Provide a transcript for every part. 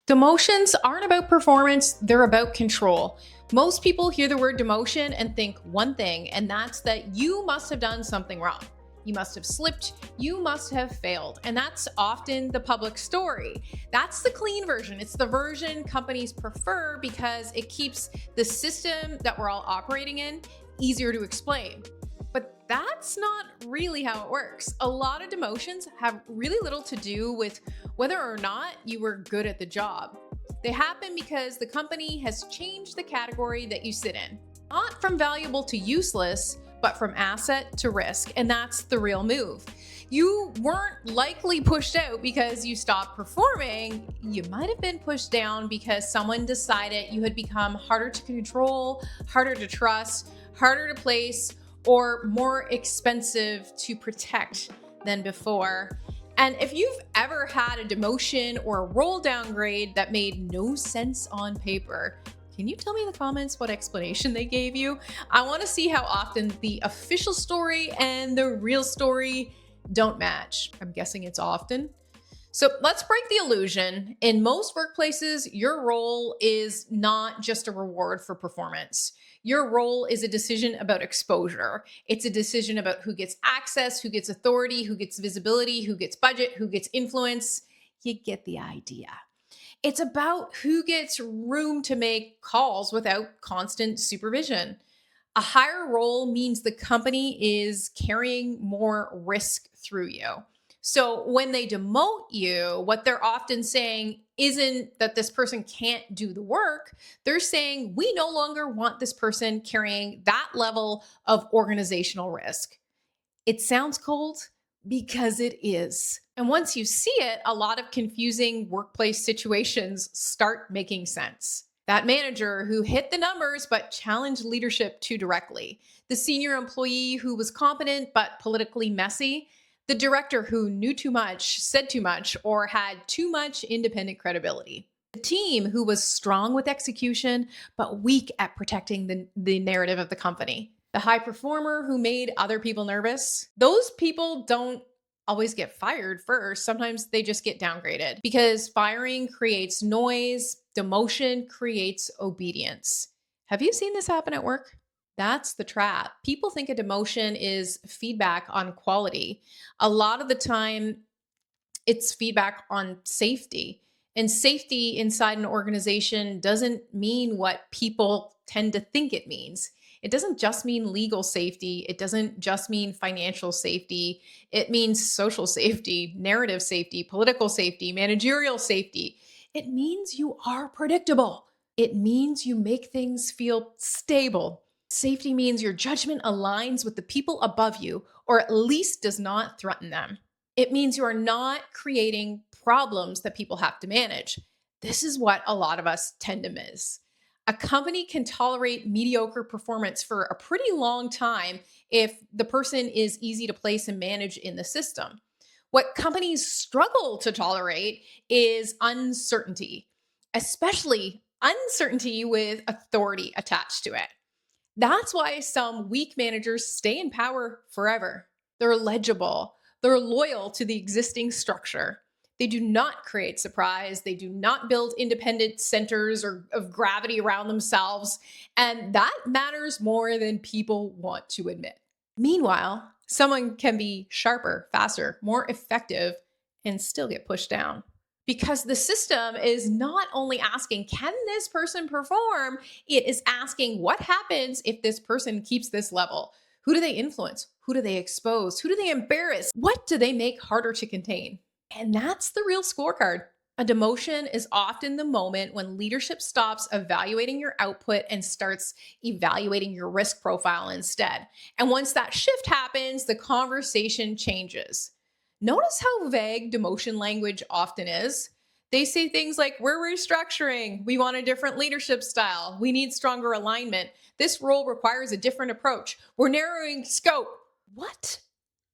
Demotions aren't about performance, they're about control. Most people hear the word demotion and think one thing, and that's that you must have done something wrong. You must have slipped, you must have failed. And that's often the public story. That's the clean version. It's the version companies prefer because it keeps the system that we're all operating in easier to explain. But that's not really how it works. A lot of demotions have really little to do with whether or not you were good at the job. They happen because the company has changed the category that you sit in. Not from valuable to useless, but from asset to risk. And that's the real move. You weren't likely pushed out because you stopped performing. You might have been pushed down because someone decided you had become harder to control, harder to trust, harder to place, or more expensive to protect than before. And if you've ever had a demotion or a role downgrade that made no sense on paper, can you tell me in the comments what explanation they gave you? I want to see how often the official story and the real story don't match. I'm guessing it's often. So let's break the illusion. In most workplaces, your role is not just a reward for performance. Your role is a decision about exposure. It's a decision about who gets access, who gets authority, who gets visibility, who gets budget, who gets influence. You get the idea. It's about who gets room to make calls without constant supervision. A higher role means the company is carrying more risk through you. So when they demote you, what they're often saying isn't that this person can't do the work. They're saying, we no longer want this person carrying that level of organizational risk. It sounds cold because it is. And once you see it, a lot of confusing workplace situations start making sense. That manager who hit the numbers but challenged leadership too directly. The senior employee who was competent but politically messy. The director who knew too much, said too much, or had too much independent credibility. The team who was strong with execution but weak at protecting the narrative of the company. The high performer who made other people nervous. Those people don't always get fired first. Sometimes they just get downgraded because firing creates noise, demotion creates obedience. Have you seen this happen at work? That's the trap. People think a demotion is feedback on quality. A lot of the time, it's feedback on safety. And safety inside an organization doesn't mean what people tend to think it means. It doesn't just mean legal safety. It doesn't just mean financial safety. It means social safety, narrative safety, political safety, managerial safety. It means you are predictable. It means you make things feel stable. Safety means your judgment aligns with the people above you, or at least does not threaten them. It means you are not creating problems that people have to manage. This is what a lot of us tend to miss. A company can tolerate mediocre performance for a pretty long time if the person is easy to place and manage in the system. What companies struggle to tolerate is uncertainty, especially uncertainty with authority attached to it. That's why some weak managers stay in power forever. They're legible. They're loyal to the existing structure. They do not create surprise. They do not build independent centers of gravity around themselves. And that matters more than people want to admit. Meanwhile, someone can be sharper, faster, more effective, and still get pushed down. Because the system is not only asking, can this person perform? It is asking, what happens if this person keeps this level? Who do they influence? Who do they expose? Who do they embarrass? What do they make harder to contain? And that's the real scorecard. A demotion is often the moment when leadership stops evaluating your output and starts evaluating your risk profile instead. And once that shift happens, the conversation changes. Notice how vague demotion language often is. They say things like, we're restructuring, we want a different leadership style, we need stronger alignment, this role requires a different approach, we're narrowing scope. What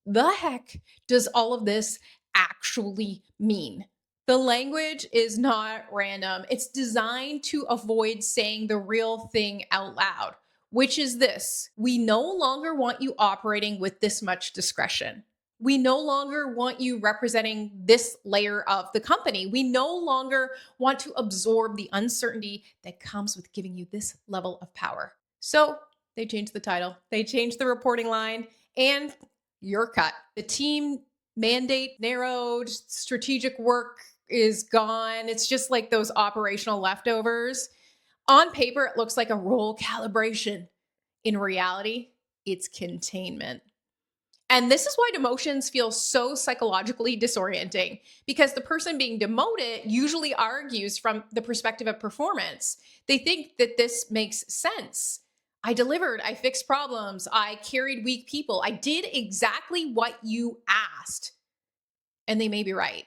the heck does all of this actually mean? The language is not random. It's designed to avoid saying the real thing out loud, which is this: we no longer want you operating with this much discretion. We no longer want you representing this layer of the company. We no longer want to absorb the uncertainty that comes with giving you this level of power. So they changed the title, they changed the reporting line, and you're cut. The team mandate narrowed, strategic work is gone. It's just like those operational leftovers. On paper, it looks like a role calibration. In reality, it's containment. And this is why demotions feel so psychologically disorienting because the person being demoted usually argues from the perspective of performance. They think that this makes sense. I delivered, I fixed problems, I carried weak people, I did exactly what you asked. And they may be right.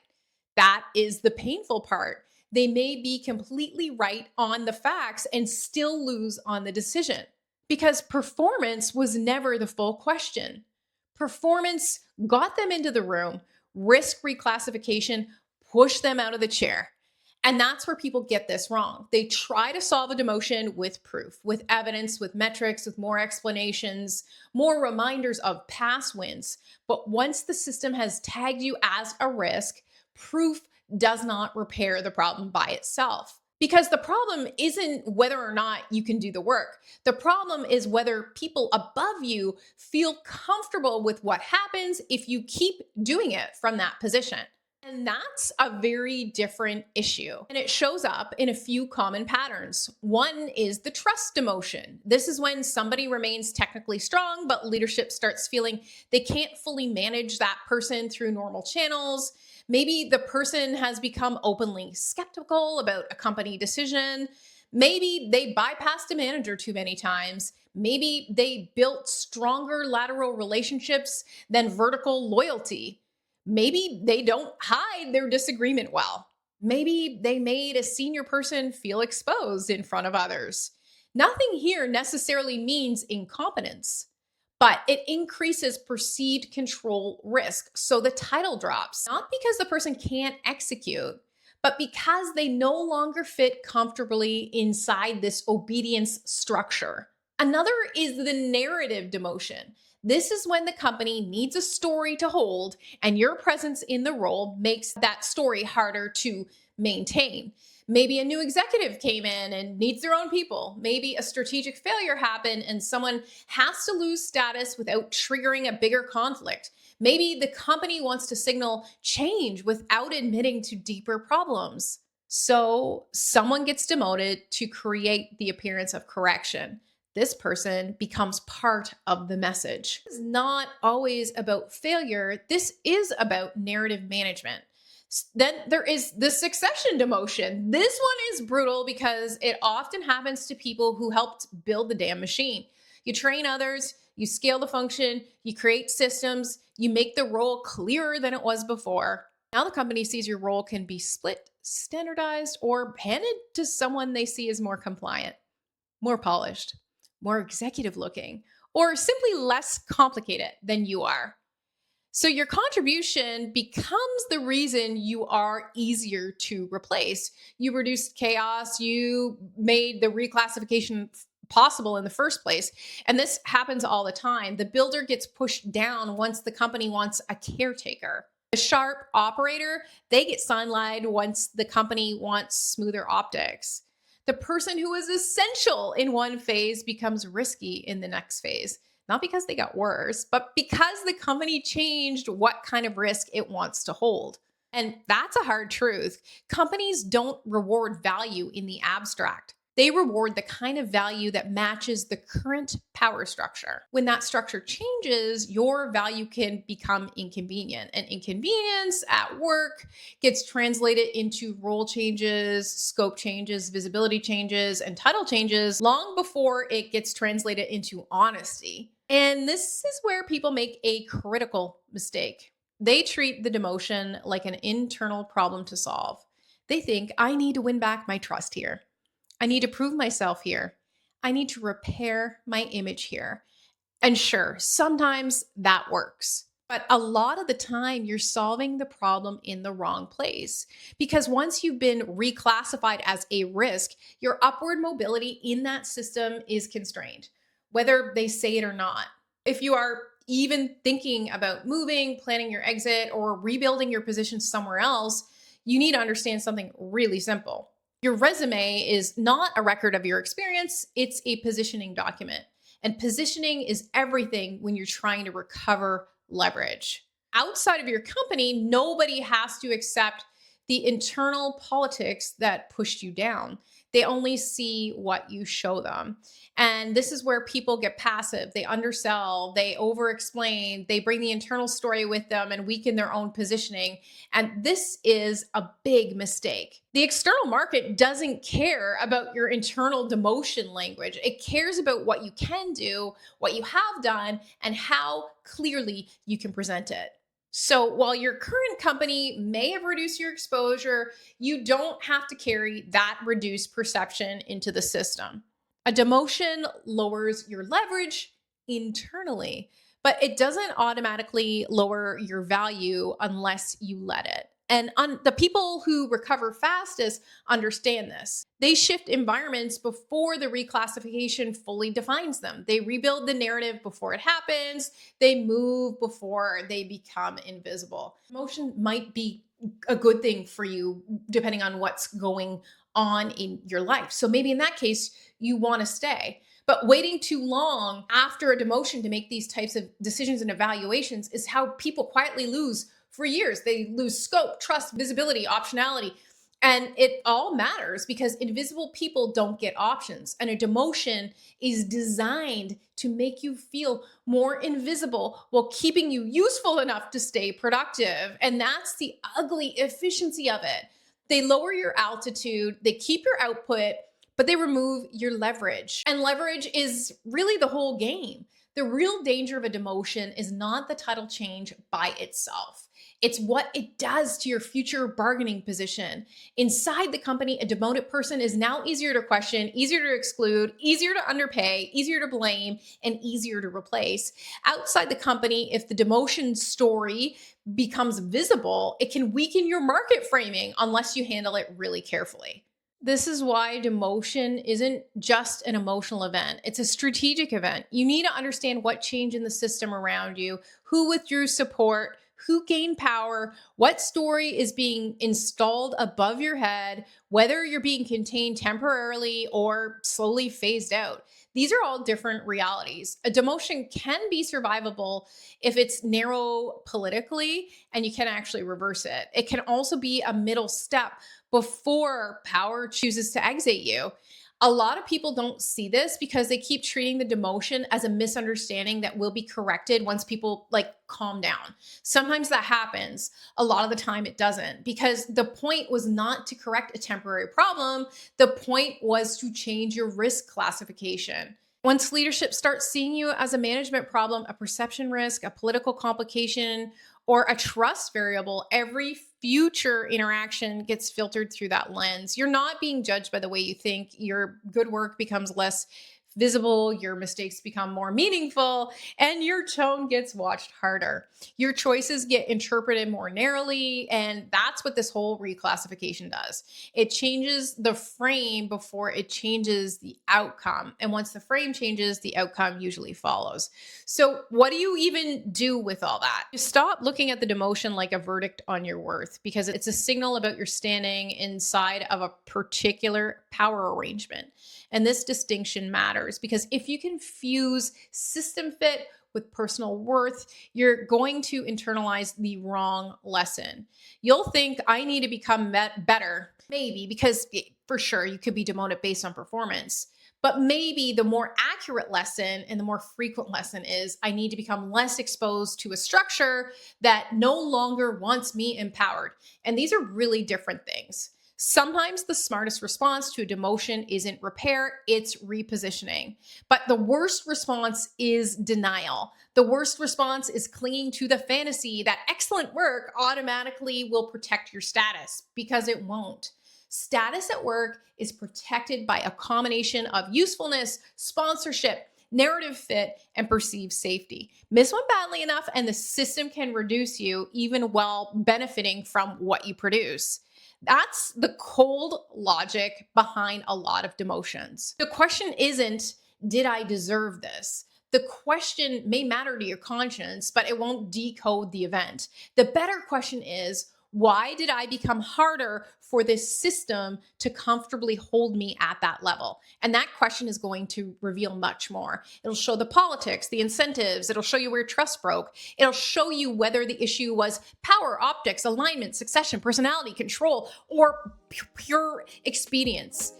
That is the painful part. They may be completely right on the facts and still lose on the decision because performance was never the full question. Performance got them into the room, risk reclassification, push them out of the chair. And that's where people get this wrong. They try to solve a demotion with proof, with evidence, with metrics, with more explanations, more reminders of past wins. But once the system has tagged you as a risk, proof does not repair the problem by itself. Because the problem isn't whether or not you can do the work. The problem is whether people above you feel comfortable with what happens if you keep doing it from that position. And that's a very different issue. And it shows up in a few common patterns. One is the trust demotion. This is when somebody remains technically strong, but leadership starts feeling they can't fully manage that person through normal channels. Maybe the person has become openly skeptical about a company decision. Maybe they bypassed a manager too many times. Maybe they built stronger lateral relationships than vertical loyalty. Maybe they don't hide their disagreement well. Maybe they made a senior person feel exposed in front of others. Nothing here necessarily means incompetence, but it increases perceived control risk. So the title drops, not because the person can't execute, but because they no longer fit comfortably inside this obedience structure. Another is the narrative demotion. This is when the company needs a story to hold, and your presence in the role makes that story harder to maintain. Maybe a new executive came in and needs their own people. Maybe a strategic failure happened and someone has to lose status without triggering a bigger conflict. Maybe the company wants to signal change without admitting to deeper problems. So someone gets demoted to create the appearance of correction. This person becomes part of the message. It's not always about failure. This is about narrative management. Then there is the succession demotion. This one is brutal because it often happens to people who helped build the damn machine. You train others, you scale the function, you create systems, you make the role clearer than it was before. Now the company sees your role can be split, standardized, or handed to someone they see as more compliant, more polished, more executive looking, or simply less complicated than you are. So your contribution becomes the reason you are easier to replace. You reduced chaos, you made the reclassification possible in the first place. And this happens all the time. The builder gets pushed down once the company wants a caretaker. The sharp operator, they get sidelined once the company wants smoother optics. The person who is essential in one phase becomes risky in the next phase. Not because they got worse, but because the company changed what kind of risk it wants to hold. And that's a hard truth. Companies don't reward value in the abstract. They reward the kind of value that matches the current power structure. When that structure changes, your value can become inconvenient. And inconvenience at work gets translated into role changes, scope changes, visibility changes, and title changes long before it gets translated into honesty. And this is where people make a critical mistake. They treat the demotion like an internal problem to solve. They think, I need to win back my trust here. I need to prove myself here. I need to repair my image here. And sure, sometimes that works. But a lot of the time, you're solving the problem in the wrong place. Because once you've been reclassified as a risk, your upward mobility in that system is constrained, whether they say it or not. If you are even thinking about moving, planning your exit, or rebuilding your position somewhere else, you need to understand something really simple. Your resume is not a record of your experience, it's a positioning document. And positioning is everything when you're trying to recover leverage. Outside of your company, nobody has to accept the internal politics that pushed you down. They only see what you show them. And this is where people get passive. They undersell, they over explain, they bring the internal story with them and weaken their own positioning. And this is a big mistake. The external market doesn't care about your internal demotion language. It cares about what you can do, what you have done, and how clearly you can present it. So while your current company may have reduced your exposure, you don't have to carry that reduced perception into the system. A demotion lowers your leverage internally, but it doesn't automatically lower your value unless you let it. And the people who recover fastest understand this. They shift environments before the reclassification fully defines them. They rebuild the narrative before it happens. They move before they become invisible. Emotion might be a good thing for you depending on what's going on in your life. So maybe in that case, you want to stay. But waiting too long after a demotion to make these types of decisions and evaluations is how people quietly lose for years. They lose scope, trust, visibility, optionality. And it all matters because invisible people don't get options. And a demotion is designed to make you feel more invisible while keeping you useful enough to stay productive. And that's the ugly efficiency of it. They lower your altitude, they keep your output, but they remove your leverage. And leverage is really the whole game. The real danger of a demotion is not the title change by itself. It's what it does to your future bargaining position. Inside the company, a demoted person is now easier to question, easier to exclude, easier to underpay, easier to blame, and easier to replace. Outside the company, if the demotion story becomes visible, it can weaken your market framing unless you handle it really carefully. This is why demotion isn't just an emotional event. It's a strategic event. You need to understand what changed in the system around you, who withdrew support, who gained power, what story is being installed above your head, whether you're being contained temporarily or slowly phased out. These are all different realities. A demotion can be survivable if it's narrow politically and you can actually reverse it. It can also be a middle step before power chooses to exit you. A lot of people don't see this because they keep treating the demotion as a misunderstanding that will be corrected once people calm down. Sometimes that happens. A lot of the time it doesn't, because the point was not to correct a temporary problem. The point was to change your risk classification. Once leadership starts seeing you as a management problem, a perception risk, a political complication, or a trust variable, every future interaction gets filtered through that lens. You're not being judged by the way you think. Your good work becomes less visible, your mistakes become more meaningful, and your tone gets watched harder. Your choices get interpreted more narrowly, and that's what this whole reclassification does. It changes the frame before it changes the outcome. And once the frame changes, the outcome usually follows. So what do you even do with all that? You stop looking at the demotion like a verdict on your worth, because it's a signal about your standing inside of a particular power arrangement. And this distinction matters because if you confuse system fit with personal worth, you're going to internalize the wrong lesson. You'll think, I need to become better, maybe, because for sure you could be demoted based on performance. But maybe the more accurate lesson and the more frequent lesson is, I need to become less exposed to a structure that no longer wants me empowered. And these are really different things. Sometimes the smartest response to a demotion isn't repair, it's repositioning. But the worst response is denial. The worst response is clinging to the fantasy that excellent work automatically will protect your status, because it won't. Status at work is protected by a combination of usefulness, sponsorship, narrative fit, and perceived safety. Miss one badly enough, and the system can reduce you even while benefiting from what you produce. That's the cold logic behind a lot of demotions. The question isn't, did I deserve this? The question may matter to your conscience, but it won't decode the event. The better question is, why did I become harder for this system to comfortably hold me at that level? And that question is going to reveal much more. It'll show the politics, the incentives. It'll show you where trust broke. It'll show you whether the issue was power, optics, alignment, succession, personality, control, or pure expedience.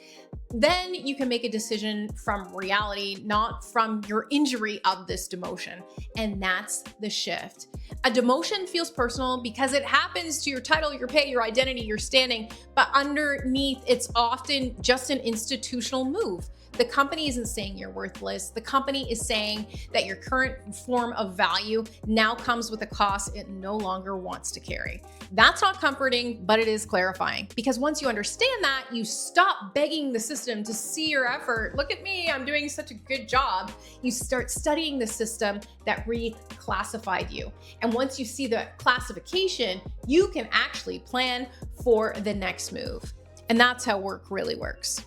Then you can make a decision from reality, not from your injury of this demotion. And that's the shift. A demotion feels personal because it happens to your title, your pay, your identity, your standing, but underneath, it's often just an institutional move. The company isn't saying you're worthless. The company is saying that your current form of value now comes with a cost it no longer wants to carry. That's not comforting, but it is clarifying, because once you understand that, you stop begging the system to see your effort. Look at me, I'm doing such a good job. You start studying the system that reclassified you. And once you see the classification, you can actually plan for the next move. And that's how work really works.